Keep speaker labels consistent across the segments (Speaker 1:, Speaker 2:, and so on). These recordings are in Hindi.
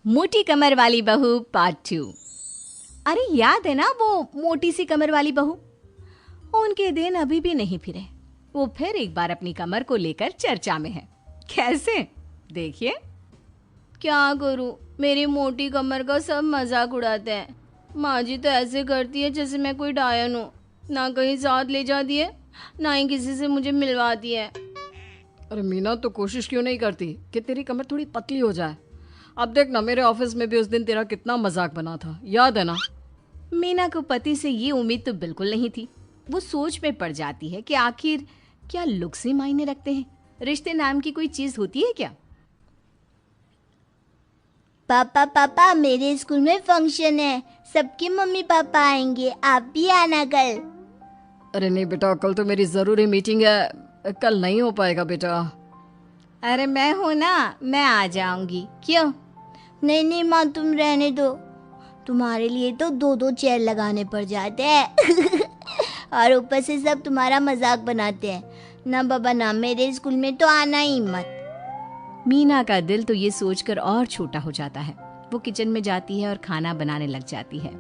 Speaker 1: मोटी कमर वाली बहू पार्ट 2। अरे याद है ना वो मोटी सी कमर वाली बहू? उनके दिन अभी भी नहीं फिरे। वो फिर एक बार अपनी कमर को लेकर चर्चा में है। कैसे? देखिए। क्या करूं, मेरी मोटी कमर का सब मजाक उड़ाते हैं। माँ जी तो ऐसे करती है जैसे मैं कोई डायन हूँ। ना कहीं साथ ले जाती है, ना ही किसी से मुझे मिलवाती है।
Speaker 2: अरे मीना, तो कोशिश क्यों नहीं करती कि तेरी कमर थोड़ी पतली हो जाए? अब देख ना, मेरे ऑफिस में भी उस दिन तेरा कितना मजाक बना था, याद है ना?
Speaker 1: मीना को पति से ये उम्मीद तो बिल्कुल नहीं थी। वो सोच में पड़ जाती है कि आखिर क्या लुक्स ही मायने रखते हैं? रिश्ते नाम की कोई चीज होती है क्या?
Speaker 3: पापा पापा, मेरे स्कूल में फंक्शन है, सबके मम्मी पापा आएंगे, आप भी आना कल।
Speaker 2: अरे नहीं बेटा, कल तो मेरी ज़रूरी मीटिंग है, कल नहीं हो पाएगा बेटा।
Speaker 1: अरे मैं हूं ना, मैं आ जाऊंगी। क्यों?
Speaker 3: नहीं नहीं माँ, तुम रहने दो। तुम्हारे लिए तो दो दो चेयर लगाने पड़ जाते हैं और ऊपर से सब तुम्हारा मजाक बनाते हैं। ना बाबा ना, मेरे स्कूल में तो आना ही मत।
Speaker 1: मीना का दिल तो ये सोचकर और छोटा हो जाता है। वो किचन में जाती है और खाना बनाने लग जाती है।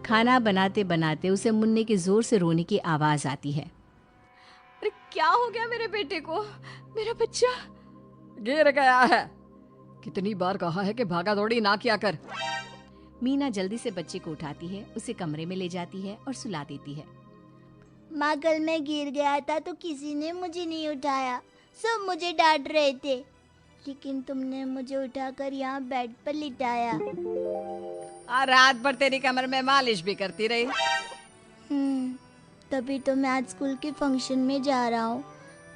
Speaker 1: खाना बनाते बनाते उसे मुन्ने के जोर से रोने की आवाज आती है। अरे क्या हो गया मेरे बेटे को? मेरा बच्चा
Speaker 2: गिर गया है। कितनी बार कहा है कि भागा दौड़ी ना किया कर।
Speaker 1: मीना जल्दी से बच्चे को उठाती है, उसे कमरे में ले जाती है और सुला देती है।
Speaker 3: माँ, कल मैं गिर गया था तो किसी ने मुझे नहीं उठाया, सब मुझे डांट रहे थे, लेकिन तुमने मुझे उठाकर यहाँ बेड पर लिटाया।
Speaker 2: और रात भर तेरी कमर में मालिश भी करती रही।
Speaker 3: तभी तो मैं आज स्कूल के फंक्शन में जा रहा हूँ,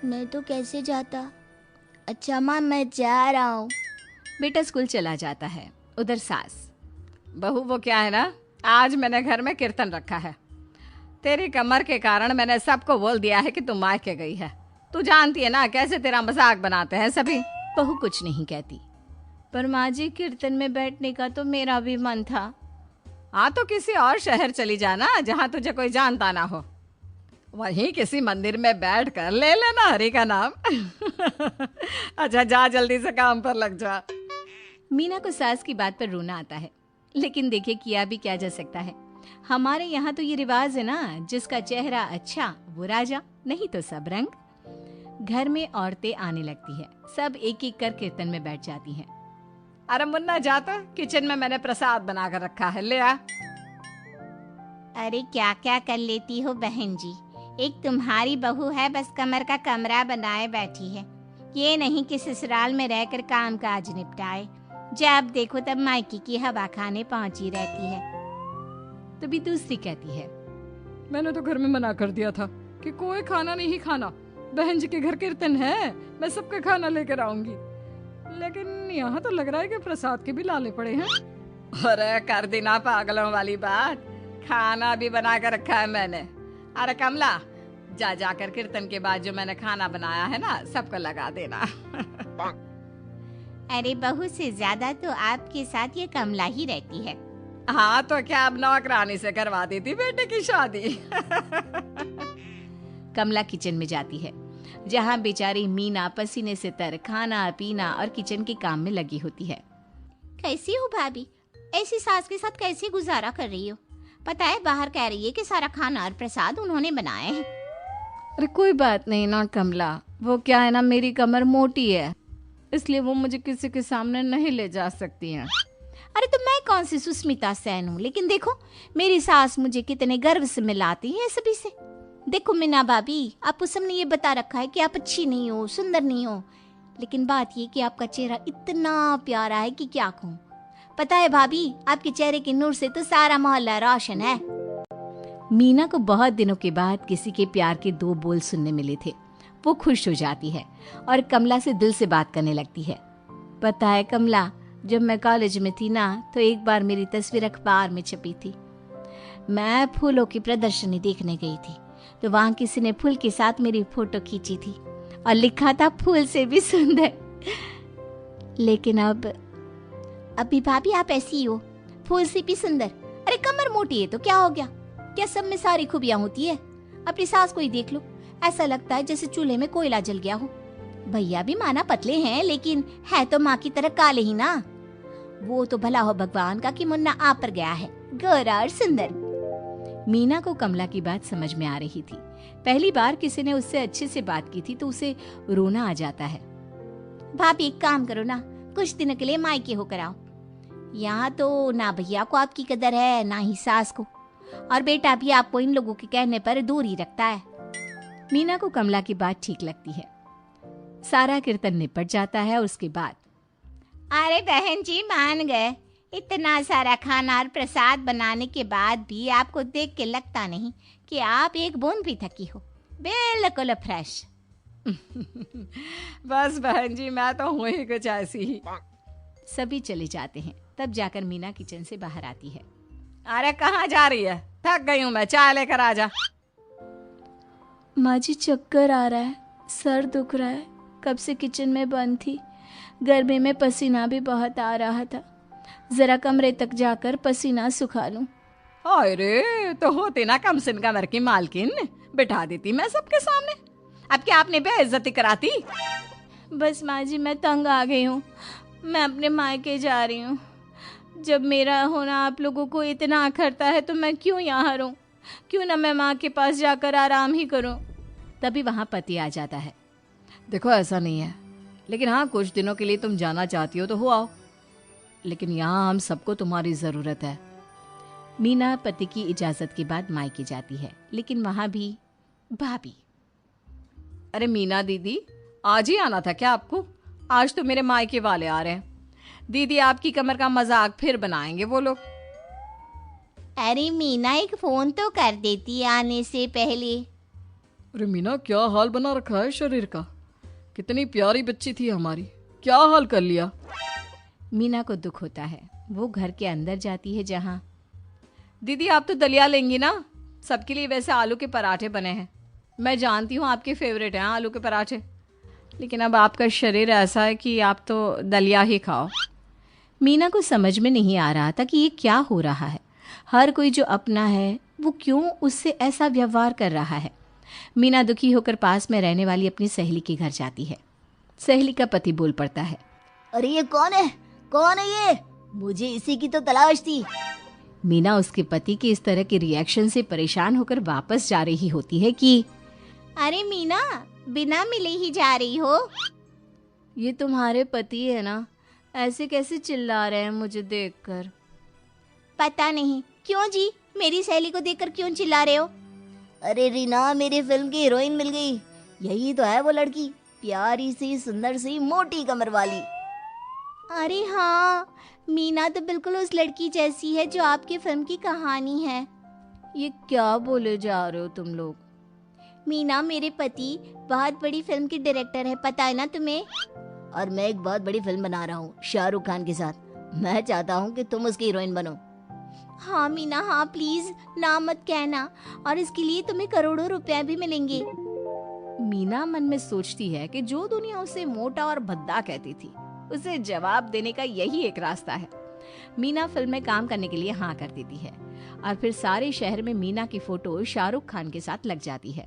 Speaker 3: मैं तो कैसे जाता। अच्छा माँ, मैं जा रहा हूँ।
Speaker 1: बेटा स्कूल चला जाता है। उधर सास,
Speaker 2: बहू वो क्या है ना, आज मैंने घर में कीर्तन रखा है। तेरी कमर के कारण मैंने सबको बोल दिया है कि तू मायके गई है। तू जानती है ना कैसे तेरा मजाक बनाते हैं सभी।
Speaker 1: बहू कुछ नहीं कहती। पर माँ जी, कीर्तन में बैठने का तो मेरा भी मन था।
Speaker 2: हाँ तो किसी और शहर चली जाना जहाँ तुझे कोई जानता ना हो। वहीं किसी मंदिर में बैठ कर ले लेना हरि का नाम अच्छा जा, जल्दी से काम पर लग जा।
Speaker 1: मीना को सास की बात पर रोना आता है, लेकिन देखिए किया भी क्या जा सकता है। हमारे यहाँ तो ये रिवाज है ना, जिसका चेहरा अच्छा वो राजा, नहीं तो सब रंग। घर में औरतें आने लगती है, सब एक एक कर कीर्तन में बैठ जाती हैं।
Speaker 2: अरे मुन्ना, जा तो, किचन में मैंने प्रसाद बना कर रखा है, ले आ।
Speaker 3: अरे क्या क्या कर लेती हो बहन जी, एक तुम्हारी बहू है बस कमर का कमरा बनाए बैठी है। ये नहीं कि ससुराल में रहकर काम काज निपटाए, जब देखो तब मायके की हवा खाने पहुंची रहती है।
Speaker 1: तभी दूसरी कहती है,
Speaker 2: मैंने तो घर में मना कर दिया था कि कोई खाना नहीं खाना, बहन जी के घर कीर्तन है, मैं सबका खाना लेकर आऊंगी। लेकिन यहाँ तो लग रहा है कि प्रसाद के भी लाले पड़े हैं। अरे कर देना पागलों वाली बात, खाना भी बना कर रखा है मैंने। अरे कमला, जा जाकर कीर्तन के बाद जो मैंने खाना बनाया है ना, सबको लगा देना
Speaker 3: अरे बहू से ज्यादा तो आपके साथ ये कमला ही रहती है।
Speaker 2: हाँ तो क्या, अब नौकरानी से करवा देती बेटे की शादी
Speaker 1: कमला किचन में जाती है, जहाँ बेचारी मीना पसीने से तर खाना पीना और किचन के काम में लगी होती है।
Speaker 3: कैसी हो भाभी, ऐसी सास के साथ कैसे गुजारा कर रही हो? पता है बाहर कह रही है कि सारा खाना और प्रसाद उन्होंने बनाए हैं।
Speaker 1: अरे कोई बात नहीं ना कमला, वो क्या है ना, मेरी कमर मोटी है, इसलिए वो मुझे किसी के सामने नहीं ले जा सकती हैं।
Speaker 3: अरे तो मैं कौन सी सुस्मिता सेन हूँ, लेकिन देखो मेरी सास मुझे कितने गर्व से मिलाती है सभी से। देखो मीना भाभी, आपको सबने ये बता रखा है कि आप अच्छी नहीं हो, सुंदर नहीं हो, लेकिन बात ये कि आपका चेहरा इतना प्यारा है कि क्या कहूँ। पता है भाभी, आपके चेहरे के नूर से तो सारा मोहल्ला रोशन है।
Speaker 1: मीना को बहुत दिनों के बाद किसी के प्यार के दो बोल सुनने मिले थे। वो खुश हो जाती है और कमला से दिल से बात करने लगती है। पता है कमला, जब मैं कॉलेज में थी ना, तो एक बार मेरी तस्वीर अखबार में छपी थी। मैं फूलों की प्रदर्शनी देखने गई थी, तो वहाँ किसी ने फूल के साथ मेरी फोटो खींची थी और लिखा था फूल से भी सुंदर। लेकिन
Speaker 3: अभी भाभी आप ऐसी हो, फूल से भी सुंदर। अरे कमर मोटी है तो क्या हो गया, क्या सब में सारी खूबियां होती है? अपनी सास को ही देख लो, ऐसा लगता है जैसे चूल्हे में कोयला जल गया हो। भैया भी माना पतले हैं, लेकिन है तो माँ की तरह काले ही ना। वो तो भला हो भगवान का कि मुन्ना आप पर गया है, गोरा और सुंदर।
Speaker 1: मीना को कमला की बात समझ में आ रही थी। पहली बार किसी ने उससे अच्छे से बात की थी तो उसे रोना आ जाता है।
Speaker 3: भाभी एक काम करो ना, कुछ दिनों के लिए मायके होकर आओ। यहाँ तो ना भैया को आपकी कदर है ना ही सास को, और बेटा भी आपको इन लोगों के कहने पर दूर ही रखता है।
Speaker 1: मीना को कमला की बात ठीक लगती है। सारा कीर्तन निपट जाता है और उसके बाद
Speaker 3: अरे बहन जी मान गए, इतना सारा खाना और प्रसाद बनाने के बाद भी आपको देख के लगता नहीं कि आप एक बूंद भी थकी हो, बिल्कुल फ्रेश।
Speaker 2: बस बहन जी मैं तो हूँ ही कुछ ऐसी ही।
Speaker 1: सभी चले जाते हैं। तब जाकर मीना किचन से बाहर आती है।
Speaker 2: अरे कहाँ जा रही है? थक गई हूँ मैं, चाय लेकर आ जा।
Speaker 1: माँ जी चक्कर आ रहा है, सर दुख रहा है, कब से किचन में बंद थी, गर्मी में पसीना भी बहुत आ रहा था, जरा कमरे तक जाकर पसीना सुखा लूं।
Speaker 2: अरे तो होती ना कम सिन कमर की मालकिन, बिठा देती मैं सबके सामने। अब क्या आपने बेइज्जती कराती?
Speaker 1: बस माँ जी मैं तंग आ गई हूँ, मैं अपने मायके जा रही हूँ। जब मेरा होना आप लोगों को इतना अखरता है तो मैं क्यों यहाँ रहूँ, क्यों ना मैं माँ के पास जाकर आराम ही करूँ। तभी वहाँ पति आ जाता है।
Speaker 2: देखो ऐसा नहीं है, लेकिन हाँ कुछ दिनों के लिए तुम जाना चाहती हो तो हो आओ, लेकिन यहाँ हम सबको तुम्हारी ज़रूरत है।
Speaker 1: मीना पति की इजाज़त के बाद मायके जाती है, लेकिन वहाँ भी भाभी।
Speaker 2: अरे मीना दीदी आज ही आना था क्या आपको? आज तो मेरे मायके वाले आ रहे हैं। दीदी आपकी कमर का मजाक फिर बनाएंगे वो लोग।
Speaker 3: अरे मीना एक फोन तो कर देती आने से पहले।
Speaker 2: अरे मीना क्या हाल बना रखा है शरीर का, कितनी प्यारी बच्ची थी हमारी, क्या हाल कर लिया।
Speaker 1: मीना को दुख होता है। वो घर के अंदर जाती है जहाँ
Speaker 2: दीदी आप तो दलिया लेंगी ना? सबके लिए वैसे आलू के पराठे बने हैं, मैं जानती हूँ आपके फेवरेट हैं आलू के पराठे, लेकिन अब आपका शरीर ऐसा है कि आप तो दलिया ही खाओ।
Speaker 1: मीना को समझ में नहीं आ रहा था कि ये क्या हो रहा है। हर कोई जो अपना है वो क्यों उससे ऐसा व्यवहार कर रहा है। मीना दुखी होकर पास में रहने वाली अपनी सहेली के घर जाती है। सहेली का पति बोल पड़ता है,
Speaker 3: अरे ये कौन है, कौन है ये? मुझे इसी की तो तलाश थी।
Speaker 1: मीना उसके पति के इस तरह के रिएक्शन से परेशान होकर वापस जा रही होती है कि
Speaker 3: अरे मीना बिना मिले ही जा रही हो?
Speaker 1: ये तुम्हारे पति है ना, ऐसे कैसे चिल्ला रहे हैं मुझे देखकर?
Speaker 3: पता नहीं क्यों जी, मेरी सहेली को देखकर क्यों चिल्ला रहे हो? अरे रीना मेरी फिल्म की हीरोइन मिल गई, यही तो है वो लड़की, प्यारी सी सुंदर सी मोटी कमर वाली। अरे हाँ, मीना तो बिल्कुल उस लड़की जैसी है जो आपकी फिल्म की कहानी है।
Speaker 1: ये क्या बोले जा रहे हो तुम लोग?
Speaker 3: मीना मेरे पति बहुत बड़ी फिल्म की डायरेक्टर है, पता है ना तुम्हें? और मैं एक बहुत बड़ी फिल्म बना रहा हूँ शाहरुख खान के साथ, मैं चाहता हूँ कि तुम उसकी हीरोइन बनो। हाँ मीना हाँ, प्लीज ना मत कहना, और इसके लिए तुम्हें करोड़ों रुपए भी मिलेंगे।
Speaker 1: मीना मन में सोचती है कि जो दुनिया उसे मोटा और भद्दा कहती थी उसे जवाब देने का यही एक रास्ता है। मीना फिल्म में काम करने के लिए हाँ कर देती है और फिर सारे शहर में मीना की फोटो शाहरुख खान के साथ लग जाती है।